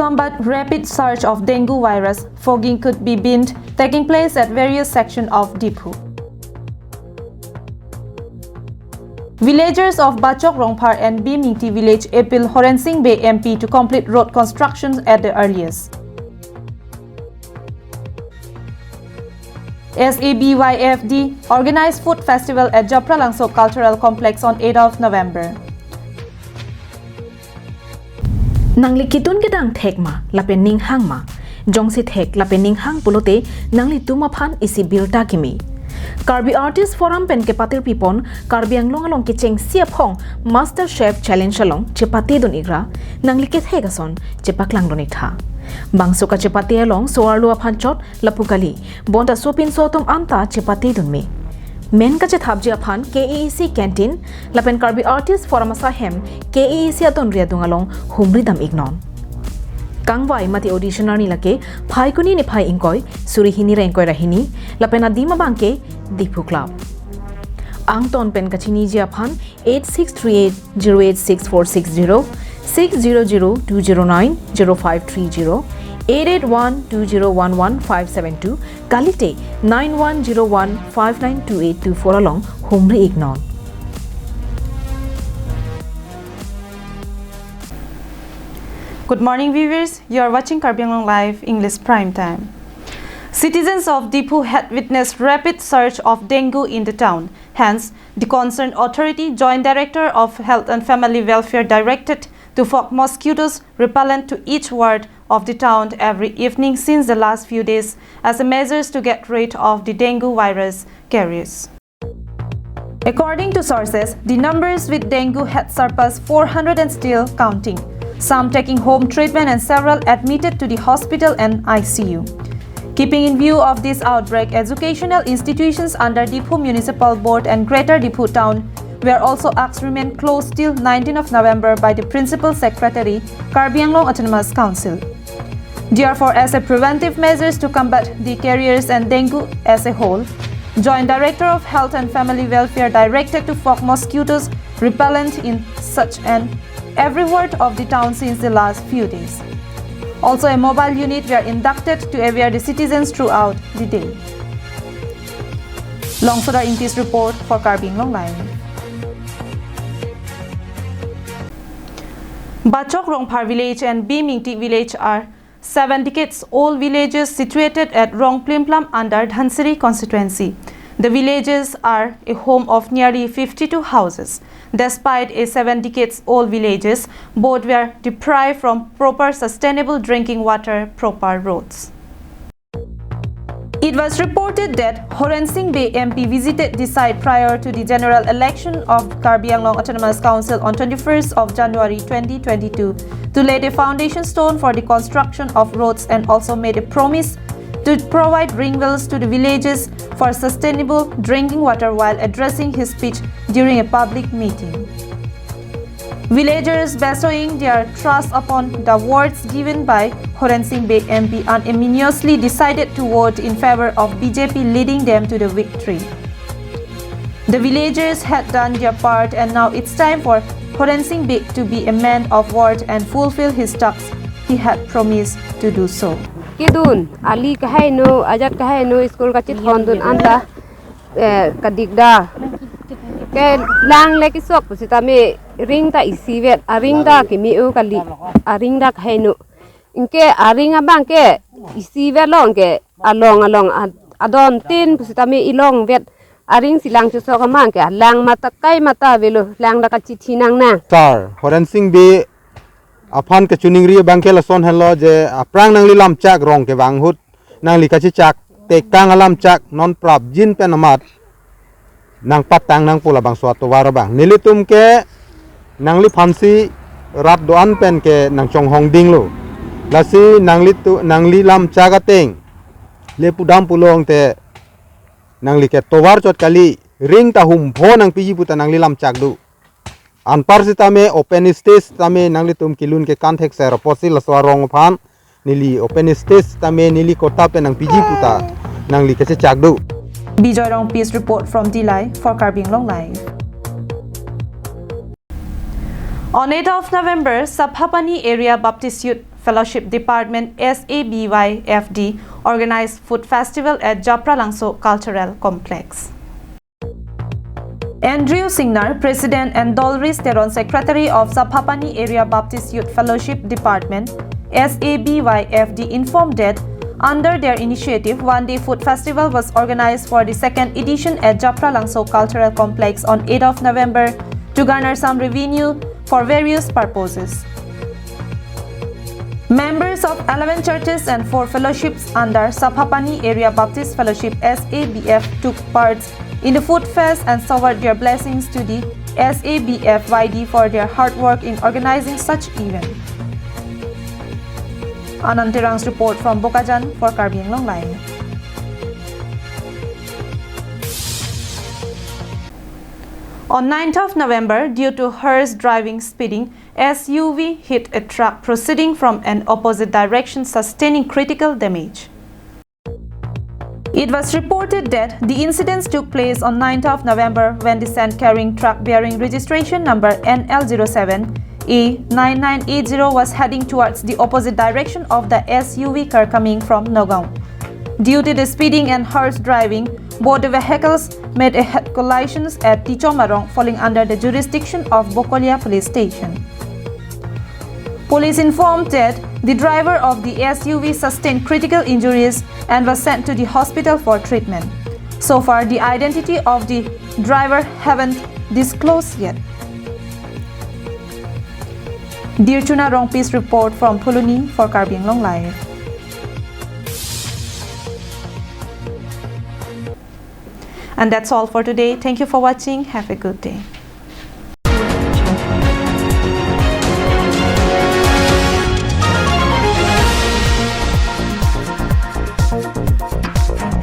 combat rapid surge of dengue virus, fogging could be binned, taking place at various sections of Diphu. Villagers of Bachok Rongphar and Bimingti village appeal Horensing Bay MP to complete road construction at the earliest. SABYFD organized food festival at Japra Langsok Cultural Complex on 8th of November. Nangli kitun gedang thekma lapen ning hangma jongsi thek lapen ning hang pulote nangli tumaphan isi bilta kimi Karbi Artist Forum pen ke patir pipon Karbi anglong along ke cheng siapong Master Chef Challenge along chepati don igra nangli ke thegason chepaklang don itha bangso ka chepati along soarlu aphanchot lapukali bonda sopin sotom anta chepati don me men ka chethabji aphan KAEC canteen lapen Karbi Artist Forum asahem KAEC aton riadung along humri dam ignon Kangwai mati auditioner ni lake phai kuni ni phai ingkoi suri hini ra ingkoi rahini lapena dima bangke Diphu club angton pen kachini ji aphan 8638086460 6002090530 8812011572 kalite 9101592824 along humri ignon Good morning viewers, you are watching KAL Live English Prime Time. Citizens of Diphu had witnessed rapid surge of dengue in the town. Hence, the concerned authority, Joint Director of Health and Family Welfare, directed to fog mosquitoes repellent to each ward of the town every evening since the last few days as a measure to get rid of the dengue virus carriers. According to sources, the numbers with dengue had surpassed 400 and still counting. Some taking home treatment and several admitted to the hospital and ICU. Keeping in view of this outbreak, educational institutions under Diphu Municipal Board and Greater Diphu Town were also asked to remain closed till 19th of November by the Principal Secretary, KAL Autonomous Council. Therefore, as a preventive measures to combat the carriers and dengue as a whole, Joint Director of Health and Family Welfare directed to fog mosquitoes repellent in such an every ward of the town since the last few days. Also, a mobile unit were inducted to aware the citizens throughout the day. Longsodar Ingtis report for KAL Live. Bachok Rongphar village and Bimingti village are 7 decades old villages situated at Rongplimplam under Dhansiri constituency. The villages are a home of nearly 52 houses. Despite a 7 decades old villages, both were deprived from proper sustainable drinking water, proper roads. It was reported that Horensing Bay MP visited the site prior to the general election of KAL Autonomous Council on 21st of January 2022 to lay the foundation stone for the construction of roads and also made a promise to provide ring wells to the villages for sustainable drinking water while addressing his speech during a public meeting. Villagers bestowing their trust upon the words given by Horensing Bay MP unanimously decided to vote in favor of BJP, leading them to the victory. The villagers had done their part and now it's time for Horensing Bay to be a man of word and fulfill his task. He had promised to do so. Kidun ali kahai no ajat kahai no school ka chit hondun anta kadigda ke lang le ki sok pusita me ring ta isivet aring da ki mi u kali aring da kahai no inke aring abang ke isivet long ke along adon tin pusita me ilong vet aring silang chu sok amang ke lang mata kai mata velo lang da ka chit hinang na sir Horensing Bay Aphan ke chuning ri bangke la son hello je aprang nangli lam chak rong ke banghut nangli kachi chak tek tang alam chak non prap jin penamat nang patang nang pula bang suatu wara bang nilitum ke nangli phansi rat doan pen ke nang chong hong ding lo lasi nangli lam chak ateng le pudam pulong te nangli ke towar chot kali ring ta hum pho nang piji puta nangli lam chak du Anpar si tame open stage tame nangli tum kilun ke kanthek sero posil swarong phan nili open stage tame nili kota pe nang piji puta nangli kese chakdu. Bijoy Rong Peace report from Dilai for KAL Live. On 8th of November, Sabhapani Area Baptist Youth Fellowship Department SABYFD organized food festival at Japra Langso Cultural Complex. Andrew Singnar, President, and Dolris Teron, Secretary of Sapapani Area Baptist Youth Fellowship Department SABYFD, informed that under their initiative, one-day food festival was organized for the second edition at Japra Langso Cultural Complex on 8th of November to garner some revenue for various purposes. Members of 11 churches and 4 fellowships under Sapapani Area Baptist Fellowship SABF took part in the food fest and showered their blessings to the SABFYD for their hard work in organizing such event. Anantirang's report from Bokajan for KAL English. On 9th of November, due to hearse driving speeding, SUV hit a truck proceeding from an opposite direction, sustaining critical damage. It was reported that the incidents took place on 9th of November when the sand-carrying truck bearing registration number NL07A9980 was heading towards the opposite direction of the SUV car coming from Nagaon. Due to the speeding and harsh driving, both the vehicles made a head collisions at Tichomarong, falling under the jurisdiction of Bokolia Police Station. Police informed that the driver of the SUV sustained critical injuries and was sent to the hospital for treatment. So far, the identity of the driver haven't disclosed yet. Dear Chuna Rongpi's report from Puluni for KAL English. And that's all for today. Thank you for watching. Have a good day.